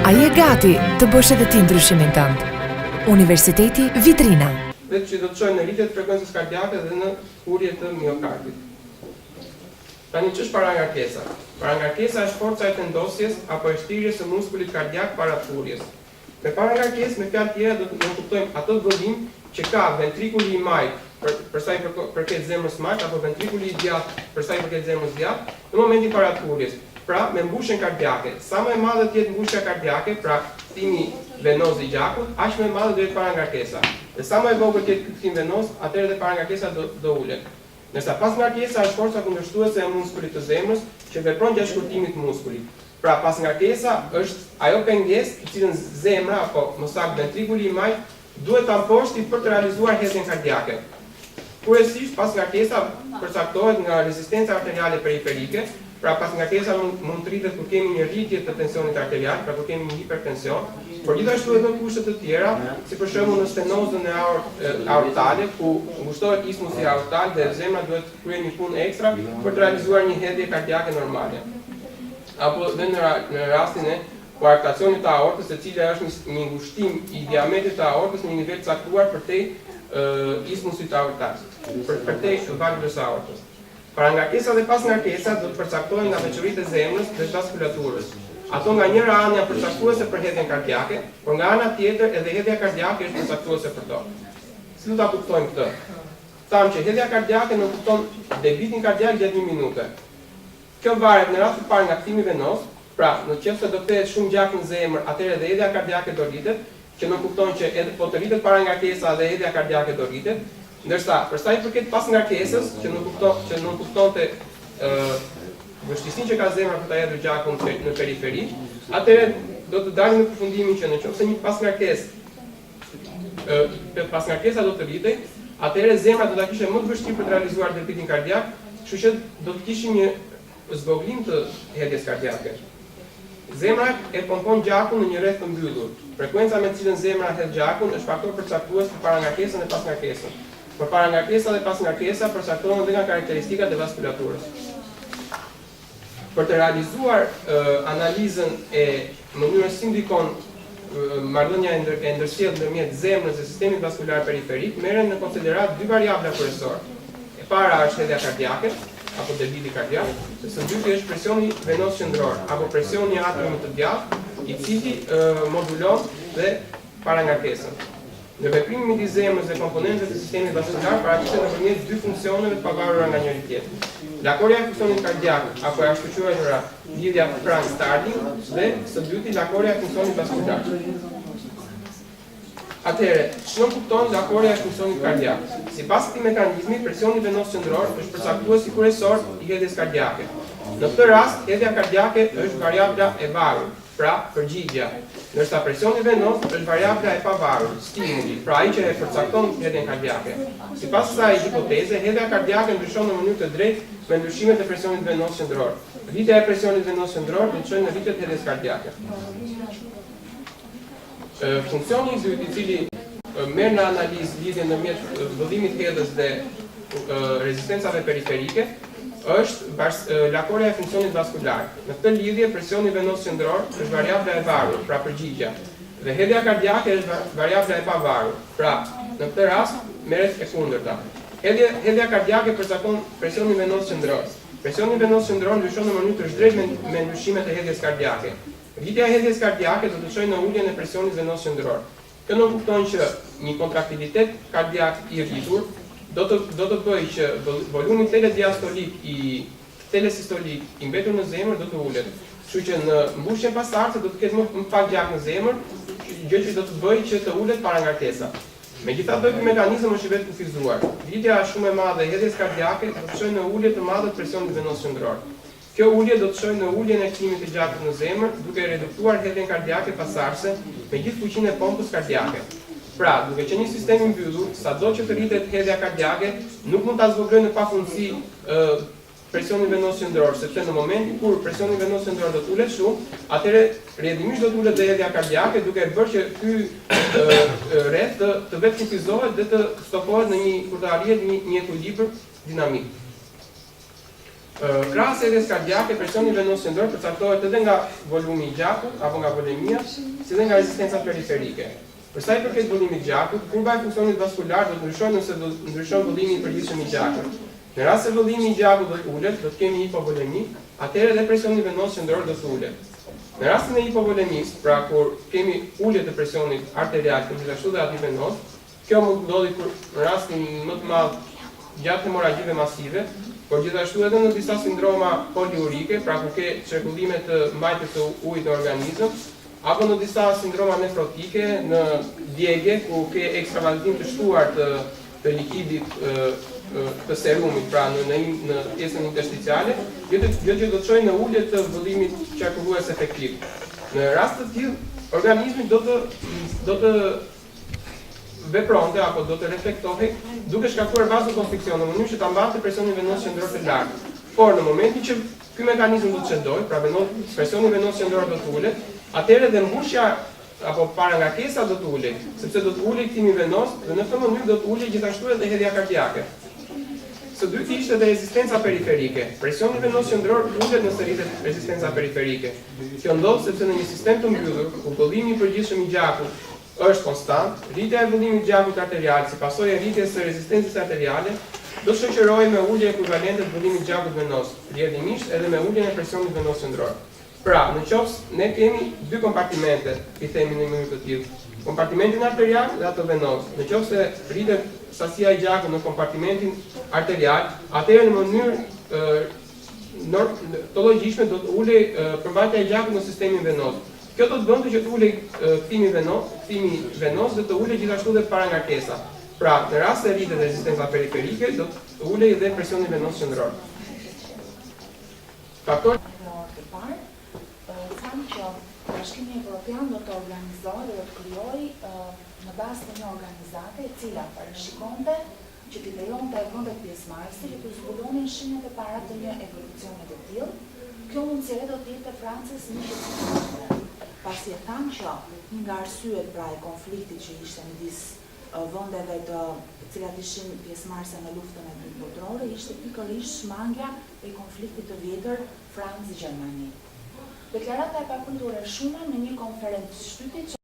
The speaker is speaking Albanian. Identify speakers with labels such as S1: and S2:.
S1: A je gati të bësh edhe ti ndryshimin tënd? Universiteti Vitrina.
S2: Dhe që do të çojë në rritje të frekuencës kardiake dhe në urje të miokardit. Tani ç'është parangarkesa? Parangarkesa është forca e tendosjes apo e shtirjes së muskulit kardiak para thurjes. Me parangarkesë, me fjalë tjera, do të kuptojmë atë vëllim që ka ventrikuli i majt për sa i përket zemrës majt apo ventrikuli i gjatë për sa i përket zemrës gjatë në momentin para thurjes. Pra, me mbushjen kardiake. Sa më e madhe të jetë mbushja kardiake, pra kthimi venoz i gjakut, aq më e madhe do jetë parangarkesa. Dhe sa më e vogël të jetë ky kthim venoz, atëherë dhe parangarkesa do ulet. Ndërsa pasngarkesa është forca kundërshtuese e muskulit të zemrës që vepron gjatë shkurtimit të muskulit. Pra, pasngarkesa është ajo pengesë të cilën zemra apo më saktë ventrikuli i majt duhet ta mposhti për të realizuar hedhjen kardiake. Kryesisht pasngarkesa përcaktohet nga rezistenca arteriale periferike. Pra pasngarkesa mund të rritet kur kemi një rritje të tensionit arterial, pra kur kemi një hipertension, por gjithashtu edhe kushte të tjera, si për shembull në stenozën e aortale, ku ngushtohet ismusi aortal dhe zemra duhet të kryejë një punë ekstra për të realizuar një hedhje kardiake normale. Apo dhe në rastin e koarktacionit të aortës, e cila është një ngushtim i diametrit të aortës në një nivel caktuar përtej ismusit aortal, përtej valvulës së aortës. Parangarkesa dhe pasngarkesa do të përcaktohen nga veçoritë e zemrës dhe të vaskulaturës. Ato nga njëra anë janë përcaktuese për hedhjen kardiake, por nga ana tjetër edhe hedhja kardiake është përcaktuese për to. Si do ta kuptojmë këtë? Thamë që hedhja kardiake nuk kupton debitin kardiak gjatë 1 minute. Kjo varet në rast të parë nga kthimi venoz, pra nëse do kthehet shumë gjak në zemër, atëherë edhe hedhja kardiake do rritet, që nuk kupton që edhe po të rritet parangarkesa dhe hedhja kardiake do rritet. Ndërsa, për sa i përket pasngarkesës, që nuk kuptonte vështirësinë që ka zemra për ta hedhur gjakun në periferi, atëherë do të dalim në përfundimin që nëse një pasngarkesa do të rritej, atëherë zemra do ta kishte më të vështirë për të realizuar debitin kardiak, kështu që do të kishte një zvogëlim të hedhjes kardiake. Zemra e pompon gjakun në një rreth të mbyllur. Frekuenca me të cilën zemra hedh gjakun është faktor përcaktues për parangarkesën dhe pasngarkesën. Por parangarkesa dhe pasngarkesa përcaktohen dhe nga karakteristikat e vaskulaturës. Për të realizuar analizën e mënyrës si ndikon marrëdhënia e ndërsjellë ndërmjet zemrës dhe sistemit vaskular periferik, merren në konsiderat dy variabla kryesorë. E para është hedhja kardiake apo debiti kardiak, dhe së dyti është presioni venoz qendror apo presioni i atriumit të djathtë, i cili modulon dhe parangarkesën. Në veprimin midis zemrës dhe komponentëve të sistemit vaskular paraqitet nëpërmjet dy funksioneve të pavarura nga njëri tjetri. Lakorja e funksionit kardiak apo e ashtu quajtura lidhja Frank-Starling dhe së dyti lakorja e funksionit vaskular. Atëherë, ç'do kupton lakorja e funksionit kardiak? Sipas këtij mekanizmi, presioni venoz qendror është përcaktuesi kryesor i hedhjes kardiake. Në këtë rast, hedhja kardiake është variabla e varur, pra përgjigjja, ndërsa presioni venoz është variabla e pavarur, stimuli, pra ai që e përcakton hedhjen kardiake. Sipas kësaj hipoteze, hedhja kardiake ndryshon në mënyrë të drejtë me ndryshimet e presionit venoz qendror. Rritja e presionit venoz qendror do të çojë në rritje të hedhjes kardiake. Funksioni i dytë, i cili merr në analizë lidhjen ndërmjet vëllimit të hedhjes dhe rezistencave periferike, është lakorja e funksionit vaskular. Në këtë lidhje, presioni venoz qendror është variabla e varur, pra përgjigjja, dhe hedhja kardiake është variabla e pavarur. Pra, në këtë rast merret e kundërta. Hedhja kardiake përcakton presionin venoz qendror. Presioni venoz qendror ndryshon në mënyrë të drejtë me ndryshimet e hedhjes kardiake. Rritja e hedhjes kardiake do të çojë në uljen e presionit venoz qendror. Kjo nuk kupton që një kontraktivitet kardiak i rritur do të bëjë që volumi telediastolik i telesistolik i mbetur në zemër do të ulet. Kështu që në mbushjen pasardhëse do të ketë më pak gjak në zemër, gjë që do të bëjë që të ulet parangarkesa. Megjithatë, ky mekanizëm është i vetë kufizuar. Rritja shumë e madhe e hedhjes kardiake do të çojë në ulje të madhe të presionit venoz qendror. Kjo ulje do të çojë në uljen e kthimit të gjakut në zemër, duke reduktuar hedhjen kardiake pasardhëse me gjithë fuqinë e pompës kardiake. Pra, duke qenë një sistem i mbyllur, sado që të rritet hedhja kardiake, nuk mund ta zvogëlojë në pafundësi presionin venoz qendror, sepse në momentin kur presioni venoz qendror do të ulet shumë, atëherë rrjedhimisht do të ulet dhe hedhja kardiake, duke bërë që ky rreth të vetë kufizohet dhe të stopohet në kur të arrihet një ekuilibër dinamik. Krahas rrjedhës kardiake, presioni venos qendror përcaktohet edhe nga volumi i gjakut apo nga volemia, si dhe nga rezistenca periferike. Për sa i përket volumit të gjakut, kurba e funksionit vaskular do të ndryshojë nëse do ndryshon vollimi i përgjithshëm i gjakut. Në rast se vollimi i gjakut do të ulet, do të kemi hipovolemi, atëherë edhe presioni venos qendror do të ulet. Në rastin e hipovolemisë, pra kur kemi ulje të presionit arterial, gjithashtu dhe aty venos, kjo mund të ndodhi kur në rastin më të madh gjatë hemoragjive masive, por gjithashtu edhe në disa sindroma poliurike, pra ku ke çrregullime të mbajtjes së ujit në organizëm, apo në disa sindroma nefrotike, në djegje ku ke ekstravazim të shtuar të likidit të serumit, pra në pjesën intersticiale, jo që do të çojë në ulje të vëllimit qarkullues efektiv. Në rast të tillë, organizmi do të vepronte apo do të reflektohej duke shkaktuar vasokonstriksion në mënyrë që ta mbante presionin venos qendror të lartë. Por në momentin që ky mekanizëm do të çndojë, pra presioni venos qendror do të ulet, atëherë dhe mbushja apo parangarkesa do të ulej, sepse do të ulej kthimi venos dhe në këtë mënyrë do të ulej gjithashtu edhe hedhja kardiake. Së dyti ishte edhe rezistenca periferike. Presioni venos qendror ulet nëse rritet rezistenca periferike. Kjo ndodh sepse në një sistem të mbyllur, ku vëllimi i përgjithshëm i gjakut është konstant, rritja e vëllimit të gjakut arterial si pasojë e rritjes së rezistencës arteriale do shoqërohej me ulje ekuivalente të vëllimit të gjakut venos, rrjedhimisht edhe me uljen e presionit venos qendror. Pra, në qoftë ne kemi dy kompartimente, i themi në mënyrë të tillë, kompartimentin arterial dhe atë venos. Në qoftë se rritet sasia e gjakut në kompartimentin arterial, atëherë në mënyrë të logjishme do të ulej përmbajtja e gjakut në sistemin venos. Kjo do të bënte që të ulej kthimi venos dhe të ulej gjithashtu dhe parangarkesa. Pra, në rast se rritet rezistenca periferike, do të ulej edhe presioni venos qendror.
S3: Bashkimi Evropian do të organizojë dhe do të krijojë në bazë të një organizate e cila parashikonte që t'i lejonte vendet pjesëmarrëse që të zbulonin shenjat e para të një evolucioni të tillë. Kjo mundësi do të jetë Francës një shqetësim. Pasi e thamë që një nga arsyet pra e konfliktit që ishte midis vendeve të cilat ishin pjesëmarrëse në luftën e dytë botërore ishte pikërisht shmangja e konfliktit të vjetër Francë-Gjermani. Deklarata e papundur e Schuman në një konferencë shtypi